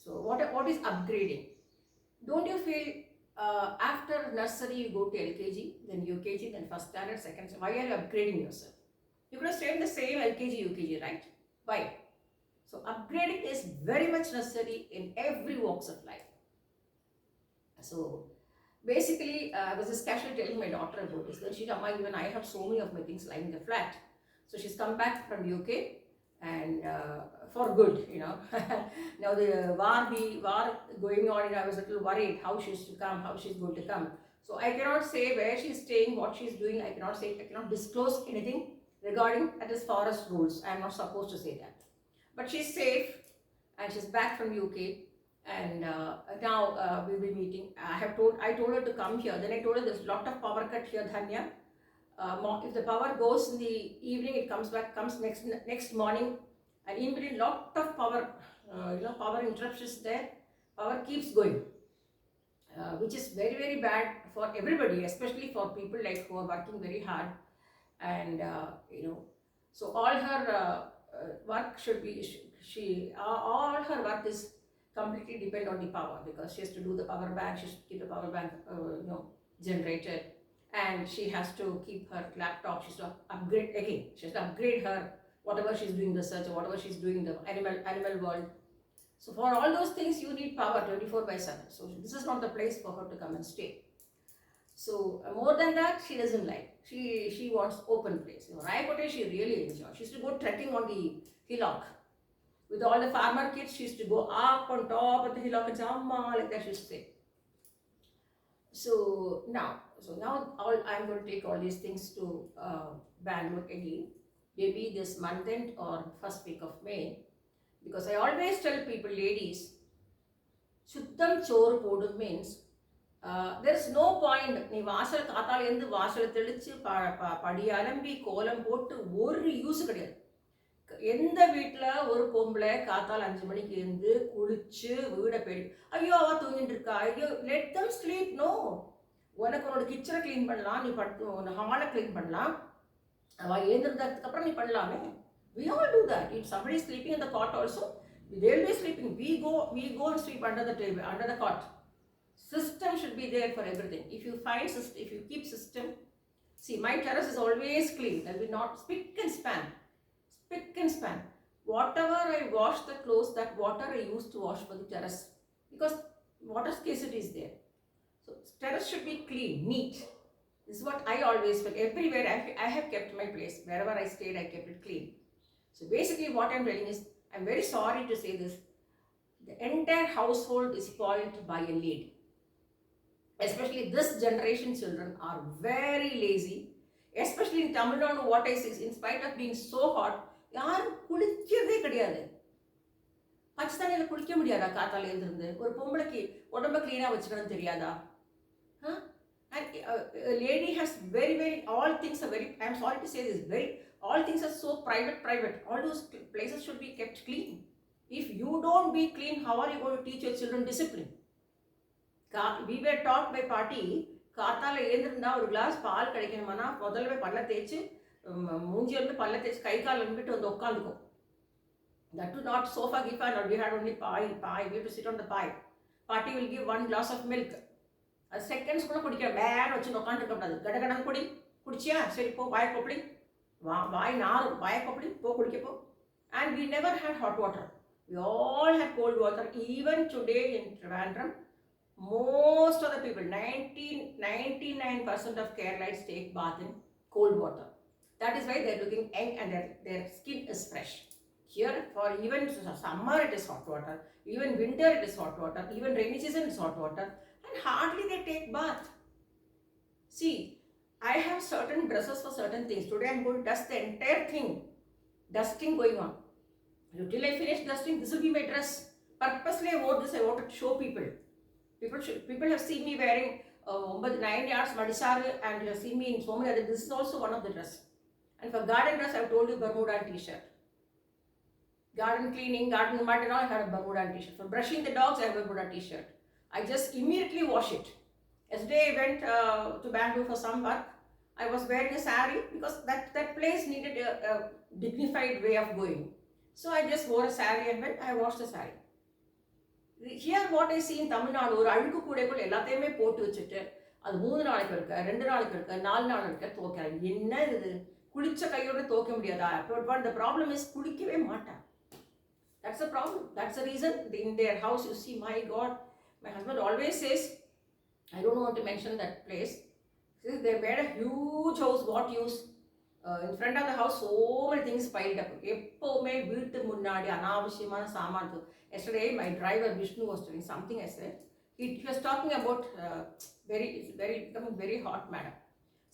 So what is upgrading? Don't you feel after nursery you go to LKG, then UKG, then first standard, second standard? Why are you upgrading yourself? You could have stayed in the same LKG, UKG, right? Why? So upgrading is very much necessary in every walks of life. So basically, I was just casually telling my daughter about this. Then she said, Amma, even I have so many of my things lying in the flat. So she's come back from UK and for good, you know. Now the war going on, I was a little worried how she's to come, how she's going to come. So I cannot say where she's staying, what she's doing. I cannot disclose anything regarding that is forest rules. I am not supposed to say that. But she's safe and she's back from UK and now we'll be meeting. I told her to come here. Then I told her there's a lot of power cut here, Dhanya. If the power goes in the evening, it comes next morning, and in between lot of power, power interruptions there. Power keeps going, which is very very bad for everybody, especially for people like who are working very hard, and so all her work should be all her work is completely depend on the power because she has to do the power bank, she has to keep the power bank generated, and she has to keep her laptop, she has to upgrade again, she has to upgrade her whatever she's doing research or whatever she's doing the animal world. So for all those things you need power 24/7. So this is not the place for her to come and stay. So more than that, she doesn't like. She wants open place. Rayakote she really enjoys. She used to go trekking on the hillock. With all the farmer kids, she used to go up on top of the hillock and say, Amma, like that she used to say. So now I'm going to take all these things to Bangalore again. Maybe this month end or first week of May. Because I always tell people, ladies, Shuddham Chor Podum means there is no point. நீ வாசல் காத்தாலேருந்து வாசலை தெளித்து படி அலம்பி கோலம் போட்டு ஒரு use கிடையாது. எந்த வீட்டில் ஒரு பொம்பளை காத்தால் 5 மணிக்கு இருந்து குளிச்சு வீடை பெடி ஐயோ அவ தூங்கிட்டு இருக்கா, ஐயோ லெட் தம் ஸ்லீப். நோ, உனக்கு உன்னோட கிச்சனை க்ளீன் பண்ணலாம், நீ உன் ஹாலை க்ளீன் பண்ணலாம், அவள் ஏந்திருந்ததுக்கு அப்புறம் நீ பண்ணலாமே. We all do that. If somebody is sleeping in the cot also, they will be sleeping. We go and sleep under the table, under the cot. System should be there for everything. If you keep system, see, my terrace is always clean. There will be not spick and span. Whatever I wash the clothes, that water I use to wash for the terrace because water scarcity is there. So terrace should be clean, neat. This is what I always feel. Everywhere I have kept my place. Wherever I stayed, I kept it clean. So basically what I'm telling is, I'm very sorry to say this, the entire household is spoiled by a lady. Especially this generation children are very lazy. Especially in Tamil Nadu, what I see is, in spite of being so hot, யாரும் குளிக்கிறதே கிடையாது. பச்சை தண்ணியில் குளிக்க முடியாதா? காத்தால எழுந்திருந்து ஒரு பொம்பளைக்கு உடம்ப கிளீனாக வச்சுக்கணும்னு தெரியாதா? And a lady has very all things are very, I'm sorry to say this, all things are so private. All those places should be kept clean. If you don't be clean, how are you going to teach your children discipline? We were taught by பாட்டி, காத்தால எழுந்திருந்தா ஒரு class பால் கிடைக்கணுமானா முதல்ல பல்ல தேய்ச்சி மூஞ்சியிலிருந்து பல்ல தேய்ச்சி கை கால் அனுப்பிட்டு வந்து உட்காந்துக்கும். That too not sofa gifa, not we had only pie, we have to sit on the pie. Party will give 1 glass of milk. A seconds கூட குடிக்க வேற வச்சு உட்காந்துருக்க கூடாது. கடகடன் குடி, குடிச்சியா சரி போ வாயை கொப்பளி, வாய் நாரும் வாயை கொப்பளி போ குடிக்க போ. And we never had hot water. We all had cold water. Even today in Trivandrum, most of the people, 99% of Keralites take bath in cold water. That is why they are looking young and their skin is fresh. Here, for even summer it is hot water, even winter it is hot water, even rainy season it is hot water, and hardly they take bath. See, I have certain dresses for certain things. Today I am going to dust the entire thing. Dusting going on. Till I finish dusting, this will be my dress. Purposely I wore this, I wanted to show people. People have seen me wearing 9 yards Madisaru and have seen me in so many other. This is also one of the dress. And for garden dress, I have told you Bermuda and t-shirt. Garden cleaning, garden mud and all, I have a Bermuda and t-shirt. For brushing the dogs, I have a Bermuda t-shirt. I just immediately wash it. Yesterday I went to Bangalore for some work. I was wearing a sari because that place needed a dignified way of going. So I just wore a sari and went, I washed the sari. Here what I see in Tamil Nadu, ஒரு அழுக்கு கூடைக்குள் எல்லாத்தையுமே போட்டு வச்சுட்டு அது 3 நாளைக்கு இருக்க 2 நாளைக்கு இருக்க 4 நாள் இருக்க துவைக்க என்ன இது குளிச்ச கையோட துவைக்க முடியாதா? But the problem is குளிக்கவே மாட்டான். That's the problem. That's the reason in their house you see, my God, my husband always says, I don't want to mention that place. They made a huge house, what use? In front of the house so many things piled up. எப்பவுமே வீட்டு முன்னாடி அனாவசியமான சாமான். Yesterday my driver Vishnu was doing something. I said he was talking about it's becoming very hot, madam.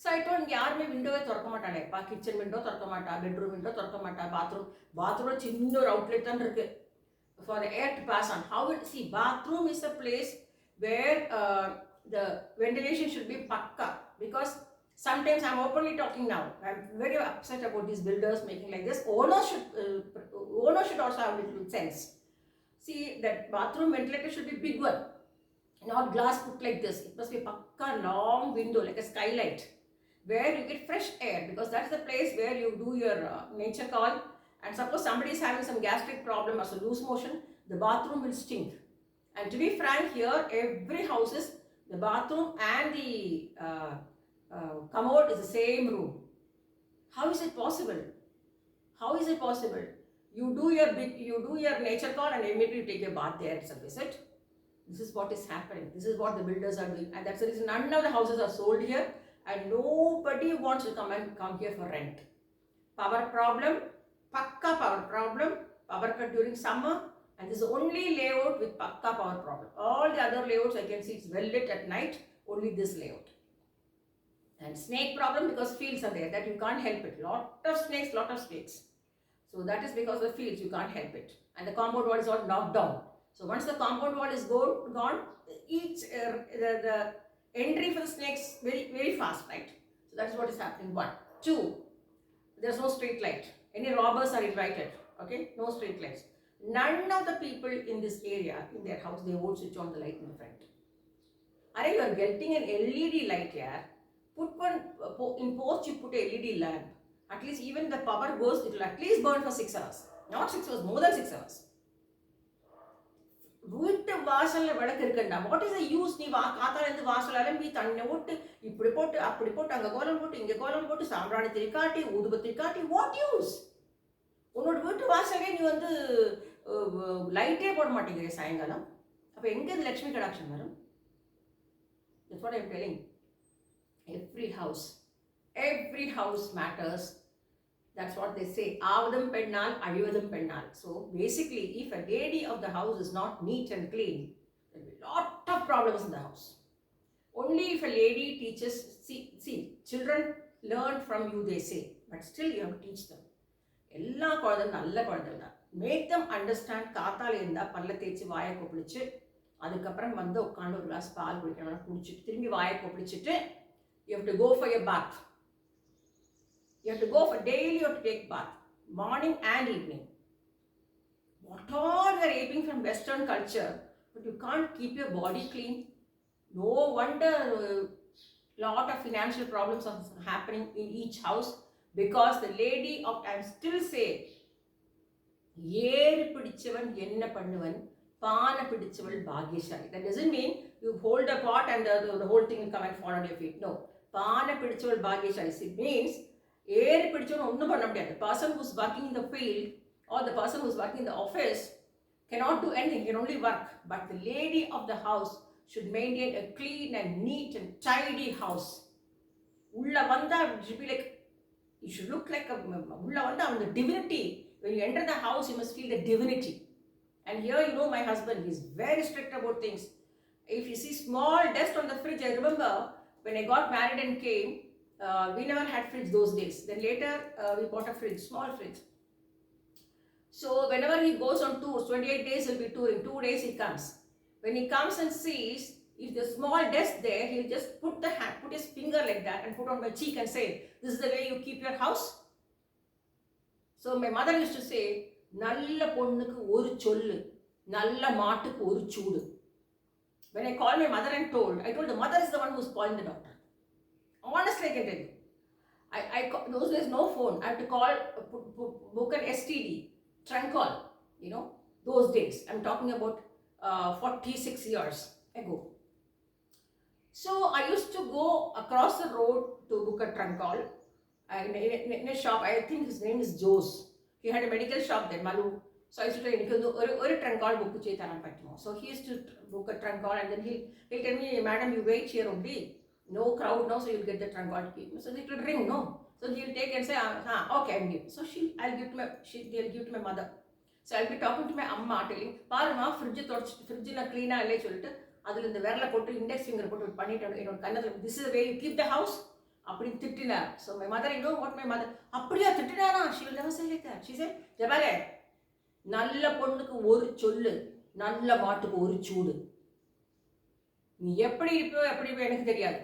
So I told யாருமே விண்டோவே திறக்க மாட்டானேப்பா, kitchen window திறக்க மாட்டா, bedroom window திறக்க மாட்டா, பாத்ரூம் சின்ன ஒரு அவுட்லெட் தான் இருக்கு for the air to pass on. How it see, bathroom is a place where the ventilation should be pakka, because sometimes I'm openly talking now, I'm very upset about these builders making like this. Owner should also have a little sense. See, that bathroom ventilator should be big one, not glass put like this. It must be pakka long window like a skylight where you get fresh air, because that's the place where you do your nature call. And suppose somebody is having some gastric problem or some loose motion, the bathroom will stink. And to be frank, here every house is the bathroom and the commode is the same room. How is it possible? How is it possible? You do your nature call and immediately take a bath there itself, is it? This is what is happening. This is what the builders are doing, and that's the reason none of the houses are sold here, and nobody wants to come here for rent. Power problem, pakka power problem, power cut during summer, and this is only layout with pakka power problem. All the other layouts I can see it's well lit at night, only this layout. And snake problem, because fields are there, that you can't help it. Lot of snakes. So that is because of the fields, you can't help it. And the compound wall is all knocked down. So once the compound wall is gone, each the entry for the snakes very, very fast, right? So that's what is happening. 1. 2, there's no street light. Any robbers are invited, okay? No street lights. None of the people in this area, in their house, they won't switch on the light in the front. Are you are getting an LED light here? Put one, in post you put a LED lamp. At least even the power goes, it will at least burn for 6 hours. Not 6 hours, more than 6 hours. வீட்டு வாசல்ல விளக்கு இருக்குண்டா, what is the use? நீ காத்தால இருந்து வாசல் அலம்பி தண்ணி ஓட்டு, இப்படி போட்டு அப்படி போட்டு, அங்க கோலம் போட்டு இங்க கோலம் போட்டு, சாம்பிராணி திரிக்காட்டி ஊதுபத்தி காட்டி, வாட் யூஸ்? உன்னோட வீட்டு வாசலே நீ வந்து லைட்டே போட மாட்டேங்கிற சாயங்காலம். அப்ப எங்க இந்த லட்சுமி கடாட்சம் வரும்? That's what I'm telling. Every house matters. That's what they say. Avadam pennal, azhivadam pennal. So basically, if a lady of the house is not neat and clean, there will be a lot of problems in the house. Only if a lady teaches, see, children learn from you, they say, but still you have to teach them. எல்லா குழந்தையும் நல்ல குழந்தை தான். Make them understand. காத்தால இருந்தால் பல்ல தேய்ச்சி வாயை கொப்பளிச்சு, அதுக்கப்புறம் வந்து உட்காந்து ஒரு கிளாஸ் பால் குடிக்கணும், குடிச்சிட்டு திரும்பி வாயை கொப்பளிச்சுட்டு you have to go for your bath. You have to go for daily, you have to take bath, morning and evening. What all they are aping from Western culture, but you can't keep your body clean. No wonder lot of financial problems are happening in each house, because the lady of, I still say, ஏறு பிடிச்சவன் என்ன பண்ணுவன், பானை பிடிச்சவள் பாகியசாலி. That doesn't mean you hold a pot and the whole thing will come and fall on your feet. No, பானை பிடிச்சவள் பாகியசாலி. It means ஏறு பிடிச்சவன் ஒன்றும் பண்ண முடியாது. The person who's working in the field or the person who's working in the office cannot do anything, can only work. But the lady of the house should maintain a clean and neat and tidy house. உள்ள வந்தா it should be like, you should look like உள்ள வந்தா அந்த divinity. When you enter the house, you must feel the divinity. And here, you know, my husband, he's very strict about things. If you see small dust on the fridge, I remember when I got married and came, we never had fridge those days. Then later, we bought a fridge, small fridge. So whenever he goes on tours, 28 days he'll be touring, 2 days he comes. When he comes and sees, if there's small dust there, he'll just put his finger like that and put on my cheek and say, this is the way you keep your house. So my mother used to say, நல்ல பொண்ணுக்கு ஒரு சொல்லு, நல்ல மாட்டுக்கு ஒரு சூடு. When I called my mother and told the mother is the one who's calling the doctor. Honestly, I can tell you. Those days no phone. I have to call, book an STD, trunk call, you know, those days. I'm talking about 46 years ago. So I used to go across the road to book a trunk call in a shop. I think his name is Joe's. He had a medical shop there, Malu. So I used to tell a trunk call book. So he used to book a trunk call, and then he'll tell me, madam, you wait here only. No crowd now, so you'll get the trunk call key. So it will ring, no. So he'll take and say, okay, I'm give. So they'll give to my mother. So I'll be talking to my amma, telling, Parma, fridge clean, அதில் இந்த விரலை போட்டு index finger போட்டு பண்ணிட்டு என்னோட கண்ணத்தில் this is way you keep the house அப்படின்னு திட்டினார். So my mother you know what my mother அப்படியா திட்டினாரா? She will never say like that. She say ஜபாலே, நல்ல பொண்ணுக்கு ஒரு சொல்லு, நல்ல மாட்டுக்கு ஒரு சூடு. நீ எப்படி இருப்பியோ எப்படி எனக்கு தெரியாது,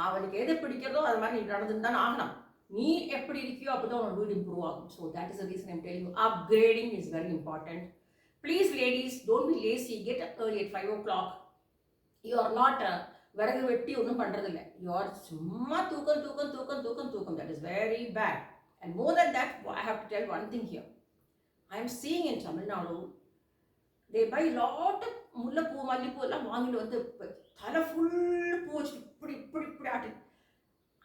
அவனுக்கு எது பிடிக்கிறதோ அது மாதிரி நீ நடந்துன்னு தான் ஆகணும். நீ எப்படி இருக்கியோ அப்படிதான் உன்னோட வீடு இம்ப்ரூவ் ஆகும். So that is the reason I'm telling you, upgrading is very important. Please ladies, don't be lazy. Get up early at 5 o'clock. You are not விறகு வெட்டி ஒன்றும் பண்ணுறதில்ல. You are சும்மா தூக்கம். That is very bad. And more than that, I have to tell one thing here. I am seeing in Tamil Nadu, they buy lot of முல்லைப்பூ மல்லிப்பூ எல்லாம் வாங்கிட்டு வந்து தலை ஃபுல் பூ வச்சு இப்படி ஆட்டி,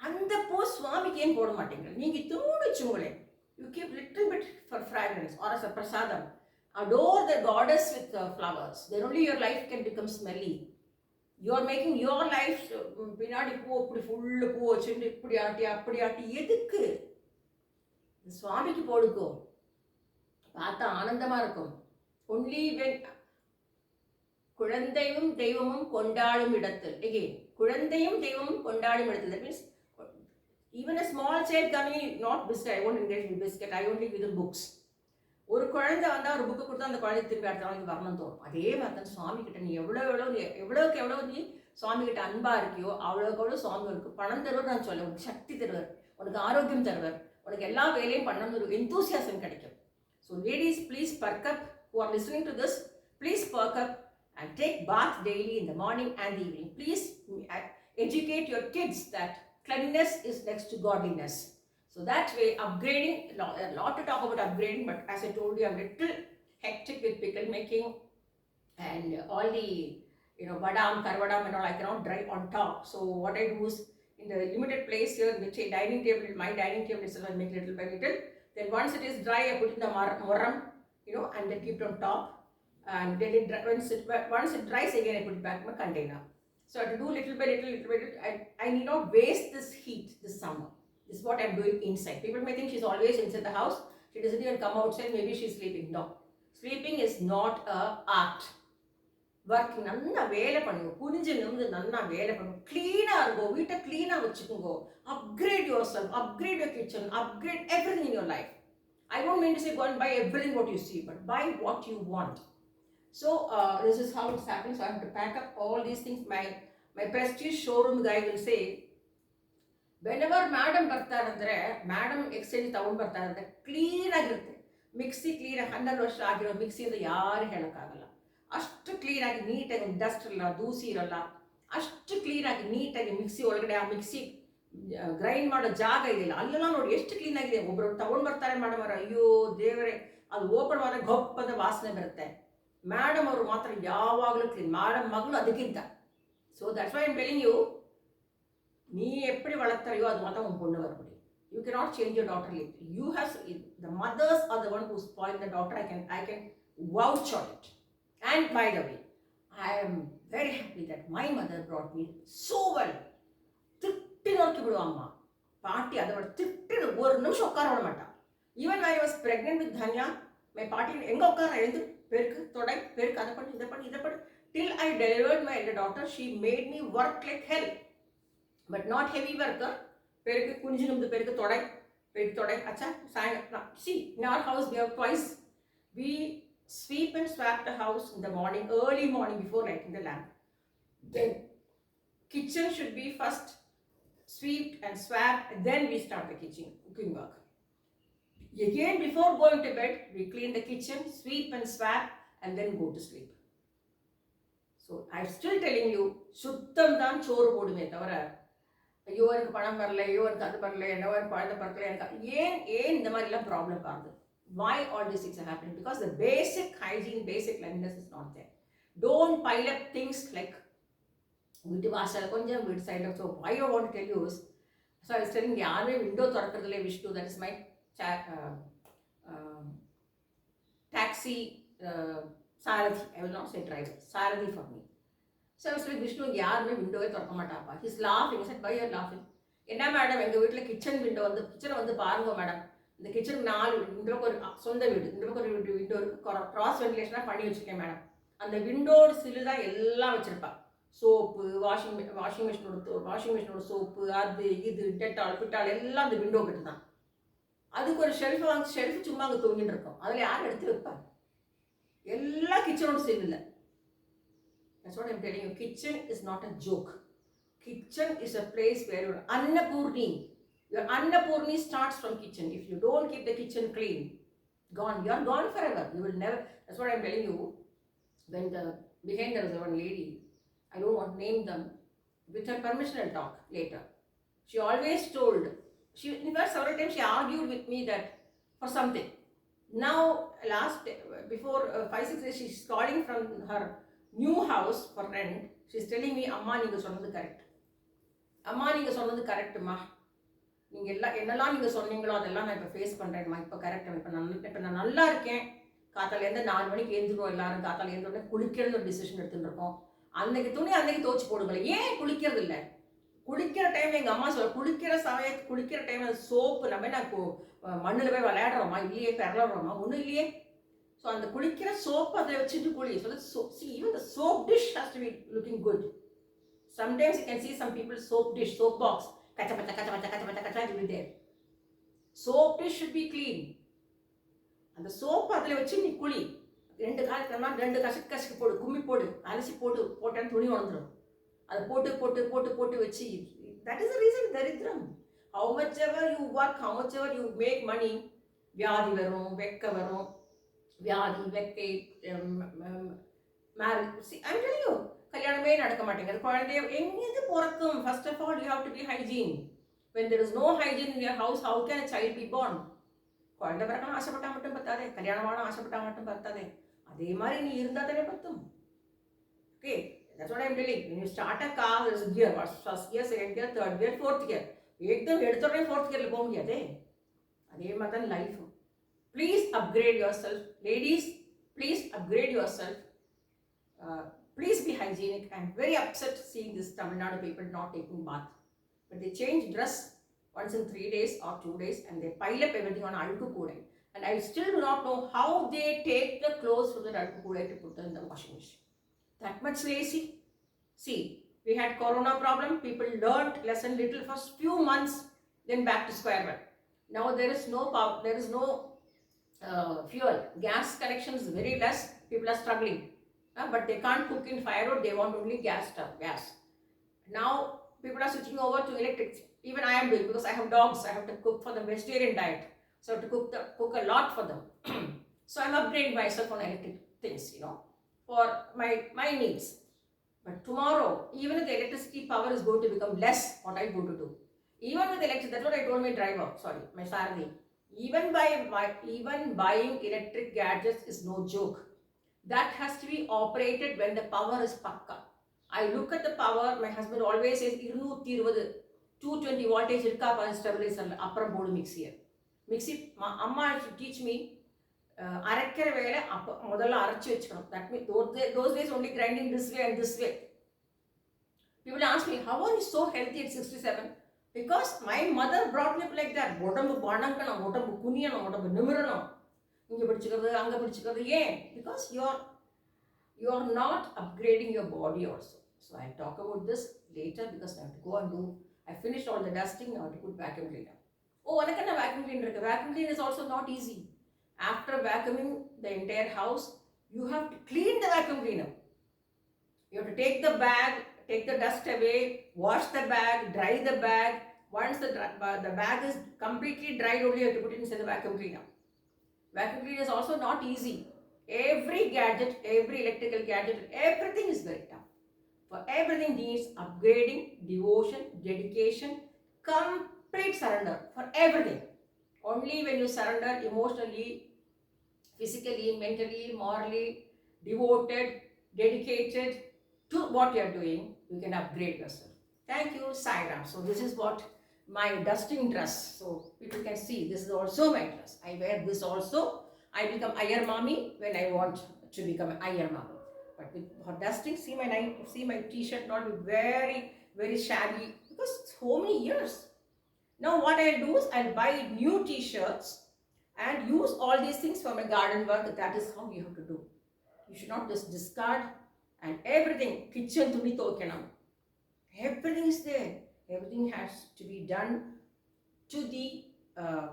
அந்த பூ சுவாமிக்கு ஏன் போட மாட்டேங்கிறேன்? நீங்கள் தூணிச்சுங்களேன். You keep little bit for fragrance or as a prasadam. Adore the goddess with flowers. Then only your life can become smelly. You are making your life பின்னாடி பூ இப்படி ஃபுல்லு பூ வச்சுட்டு இப்படி ஆட்டி எதுக்கு? சுவாமிக்கு போடுக்கோ, பார்த்தா ஆனந்தமா இருக்கும். ஒன்லி வென் குழந்தையும் தெய்வமும் கொண்டாடும் இடத்தில், again குழந்தையும் தெய்வமும் கொண்டாடும் இடத்தில், that means even a small child coming, not biscuit, I won't engage with biscuit, I only give them books. ஒரு குழந்தை வந்தால் ஒரு புக்கு கொடுத்தா அந்த குழந்தை திரும்பி அடுத்த நாளைக்கு வரணும் தோணும். அதே மாதிரி தான் சுவாமி கிட்ட நீ எவ்வளோக்கு நீ சுவாமி கிட்ட அன்பா இருக்கியோ அவ்வளோக்கு சுவாமி இருக்கு. பணம் தருவர் நான் சொல்ல, உனக்கு சக்தி தருவர், உனக்கு ஆரோக்கியம் தருவர், உனக்கு எல்லா வேலையும் பண்ணணும் ஒரு எந்தூசியாசம் கிடைக்கும். So ladies, please perk up, who are listening to this, please perk up and take bath daily in the morning and the evening. Please educate your kids that cleanliness is next to godliness. So that way, upgrading, a lot to talk about upgrading, but as I told you, I'm a little hectic with pickle making and all the, badam, karvadam and all, I cannot dry on top. So what I do is, in the limited place here, in the dining table, my dining table itself, I make little by little. Then once it is dry, I put in the moram, and then keep it on top. And then once it dries again, I put it back in my container. So I have to do little by little. I need not waste this heat this summer. This is what I'm doing inside. People may think she's always inside the house. She doesn't even come outside. Maybe she's sleeping. No. Sleeping is not a art. Work nanna vela panungo. Kunje nimdu nanna vela panungo. Clean argo. Veeta clean vachikkungo. Upgrade yourself. Upgrade your kitchen. Upgrade everything in your life. I don't mean to say go and buy everything what you see, but buy what you want. So this is how it's happening. So I have to pack up all these things. My prestige showroom guy will say, whenever madam ಬರ್ತಾರಂದ್ರೆ, madam exchange ತಗೊಂಡು ಬರ್ತಾರಂದ್ರೆ ಕ್ಲೀನಾಗಿರುತ್ತೆ. Mixie ಕ್ಲೀನಾಗಿ 12 ವರ್ಷ ಆಗಿರೋ mixie ಅಂತ ಯಾರು ಹೇಳೋಕ್ಕಾಗಲ್ಲ. ಅಷ್ಟು ಕ್ಲೀನಾಗಿ ನೀಟಾಗಿ ಡಸ್ಟ್ ಇರಲ್ಲ, ದೂಸಿ ಇರಲ್ಲ, ಅಷ್ಟು ಕ್ಲೀನಾಗಿ ನೀಟಾಗಿ ಮಿಕ್ಸಿ ಒಳಗಡೆ ಆ ಮಿಕ್ಸಿ ಗ್ರೈಂಡ್ ಮಾಡೋ ಜಾಗ ಇದೆಯಲ್ಲ ಅಲ್ಲೆಲ್ಲ ನೋಡಿ ಎಷ್ಟು ಕ್ಲೀನಾಗಿದೆ. ಒಬ್ಬರು ತಗೊಂಡು ಬರ್ತಾರೆ ಮೇಡಮ್ ಅವರು, ಅಯ್ಯೋ ದೇವರೇ, ಅದು ಓಪನ್ ಮಾಡಿದ್ರೆ ಗೊಪ್ಪದ ವಾಸನೆ ಬರುತ್ತೆ. ಮೇಡಮ್ ಅವರು ಮಾತ್ರ ಯಾವಾಗಲೂ ಕ್ಲೀನ್, ಮೇಡಮ್ ಮಗಳು ಅದಕ್ಕಿಂತ. So that's why I am telling you, நீ எப்படி வளர்த்தறையோ அது மாதிரி உன் பொண்ணு வர முடியும். You cannot change your daughter lit. You have the mothers are the one who spoil the daughter. I can vouch on it. And by the way, I am very happy that my mother brought me so well. திட்டி நோக்கி விடுவா அம்மா பாட்டி, அதோட திட்டு ஒரு நிமிஷம் உட்கார விட மாட்டா. Even I was pregnant with Tanya, my பாட்டி எங்கே உட்கார எழுந்து பெருக்கு தொடை பெருக்கு அதை பண்ணி இதை பண்ணி till I delivered my elder daughter. She made me work like hell. But not heavy worker. Perku kunji numdu perku todai acha sayangalam. See, in our house we have twice. We sweep and swap the house in the morning, early morning before lighting the lamp. Then kitchen should be first swept and swapped, and then we start the kitchen cooking work. Again before going to bed, we clean the kitchen, sweep and swap, and then go to sleep. So I'm still telling you, சுத்தம் தான் சோறு போடுமே தவிர ஐயோ எனக்கு பணம் வரல, ஐயோ எனக்கு அது வரல, என்னவோ எனக்கு குழந்தை பிறக்கல, எனக்கு ஏன் இந்த மாதிரிலாம் ப்ராப்ளம் ஆகுது? Why all these things are happening? Because the basic hygiene, basic cleanliness is not there. Don't pile up things like வீட்டு வாசல் கொஞ்சம் வீட்டு சைடில். So why I want to tell you is, so I was telling யாருமே window திறக்கிறதுல Vishnu, that is my taxi Sarathi, I will not say driver, Sarathi for me. So I was like, Vishnu, யாருமே விண்டோவே திறக்க மாட்டாப்பா. He's laughing. I said, why you are laughing? என்ன madam, எங்கள் வீட்டில் kitchen window வந்து, கிச்சனை வந்து பாருங்க மேடம், இந்த கிச்சனுக்கு 4 விண்டோ, ஒரு சொந்த வீடு, இந்த பக்கம் ஒரு விண்டோ இருக்கு, கிராஸ் வென்டிலேஷனாக பண்ணி வச்சுருக்கேன் மேடம். அந்த விண்டோட சில்லு தான் எல்லாம் வச்சுருப்பா. சோப்பு, வாஷிங் மிஷினோட சோப்பு, அது இது டெட்டால் பிட்டால் எல்லாம் அந்த விண்டோ கிட்ட தான். அதுக்கு ஒரு ஷெல்ஃப் சும்மா அங்கே தூங்கிட்டு இருக்கும், அதில் யார் எடுத்து வைப்பாங்க? எல்லா கிச்சனோட சில்லில். That's what I'm telling you. Kitchen is not a joke. Kitchen is a place where your Annapurni, starts from kitchen. If you don't keep the kitchen clean, gone. You are gone forever. You will never. That's what I'm telling you. When behind there was one lady, I don't want to name them. With her permission, I'll talk later. She always told. In fact, several times she argued with me that for something. Now, before 5-6 days, she's calling from her new house for rent. She's telling me, Amma, நீங்கள் சொன்னது correct. அம்மா, நீங்கள் சொன்னது கரெக்டுமா. நீங்கள் என்னெல்லாம் நீங்கள் சொன்னீங்களோ அதெல்லாம் நான் இப்போ ஃபேஸ் பண்ணுறேன்மா. இப்போ கரெக்டாக இப்போ நான் நல்லா இருக்கேன். காத்தாலேருந்து 4 மணிக்கு எழுந்துருவோம் எல்லாரும். காத்தால எழுந்தோடனே குளிக்கிறது ஒரு டிசிஷன் எடுத்துகிட்டு இருக்கோம். அன்னைக்கு துணி அன்னைக்கு துவச்சி போடுங்களேன். ஏன் குளிக்கிறது இல்லை? குளிக்கிற டைம் எங்கள் அம்மா குளிக்கிற டைம் சோப்பு நம்ம என்ன மண்ணில் போய் விளையாடுறோமா? இல்லையே. பெறலாடுறோமா? ஒன்றும் இல்லையே. ஸோ அந்த குளிக்கிற சோப்பு அதில் வச்சுட்டு குளி. So see, even the soap dish has to be looking good. Sometimes you can see some people's soap dish, soap box, kacha it will be there. Soap dish should be clean. அந்த soap அதில் வச்சு நீ குளி. 2 காலத்துலாம் 2 கசக்கு போடு, கும்மி போடு, அலசி போட்டேன்னு துணி உணர்ந்துடும். அதை போட்டு வச்சு, that is the reason தரித்திரம். How much ever you work, how much ever you make money, வியாதி வரும், வெக்க வரும். வியாதி, Vekkai, marriage. I'm telling you, கல்யாணமே நடக்க மாட்டேங்குது. குழந்தைய எங்கேருந்து பிறக்கும்? First of all, you have to be hygiene. When there is no hygiene in your house, how can a child be born? குழந்தை பிறக்கணும் ஆசைப்பட்டா மட்டும் பத்தாதே, கல்யாணமான ஆசைப்பட்டா மட்டும் பத்தாதே. அதே மாதிரி நீ இருந்தால் தானே பத்தும். Okay, that's what I'm telling. When you start a car, there is a gear. First gear, second gear, third gear, fourth gear. एकदम எடுத்தோடனே fourth gearல போக முடியாதே. அதே மாதிரி தான் life. Please upgrade yourself. Ladies, please upgrade yourself. Please be hygienic. I'm very upset seeing this Tamil Nadu people not taking bath. But they change dress once in 3 days or 2 days and they pile up everything on Alku Kudai. And I still do not know how they take the clothes from the Alku Kudai to put them in the washing machine. That much lazy. See, we had corona problem. People learned lesson little first few months, then back to square one. Now there is no power, there is no fuel. Gas connection is very less. People are struggling. But they can't cook in firewood. They want only gas stove, gas. Now people are switching over to electric. Even I am doing, because I have dogs. I have to cook for the vegetarian diet. So I have to cook a lot for them. So I'm upgrading myself on electric things, for my needs. But tomorrow, even if the electricity power is going to become less, what I'm going to do? Even with electric, that's what I told my driver. Sorry, my Sarathi. Even buying electric gadgets is no joke. That has to be operated when the power is pakka. I look at the power. My husband always says 220 voltage irka pa stabilizer appuram bodu mixie amma should teach me arakkira vela modalla arachi vechukkanum. That means those days only grinding this way and this way. People ask me, how are you so healthy at 67? Because my mother brought me up like that. உடம்பு வணங்கணும், உடம்பு குனியணும், உடம்பு நிமிரணும், இங்கே பிடிச்சிக்கிறது அங்கே பிடிச்சிக்கிறது. ஏன்? Because you are not upgrading your body also. So I'll talk about this later because I have to go and do. I finished all the dusting. Now I have to put vacuum cleaner. Oh, உனக்கு என்ன vacuum cleaner இருக்கு? Vacuum cleaner is also not easy. After vacuuming the entire house, you have to clean the vacuum cleaner. You have to take the bag, take the dust away, wash the bag, dry the bag. Once the bag is completely dried, only you have to put it inside the vacuum cleaner. Vacuum cleaner is also not easy. Every gadget, every electrical gadget, everything is very tough. For everything needs upgrading, devotion, dedication, complete surrender for everything. Only when you surrender emotionally, physically, mentally, morally, devoted, dedicated to what you're doing, you can upgrade yourself. Thank you, Sairam. So this is what my dusting dress. So people can see this is also my dress. I wear this also. I become Iyer Mommy when I want to become an Iyer Mommy. But with for dusting, see my t-shirt not be very shabby because so many years. Now what I'll do is I'll buy new t-shirts and use all these things for my garden work. That is how you have to do. You should not just discard and everything. Kitchen to be tokenam. Everything is there. Everything has to be done to the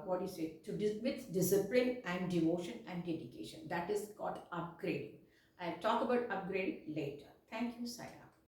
what do you say? With discipline and devotion and dedication. That is called upgrading. I'll talk about upgrading later. Thank you, Saira.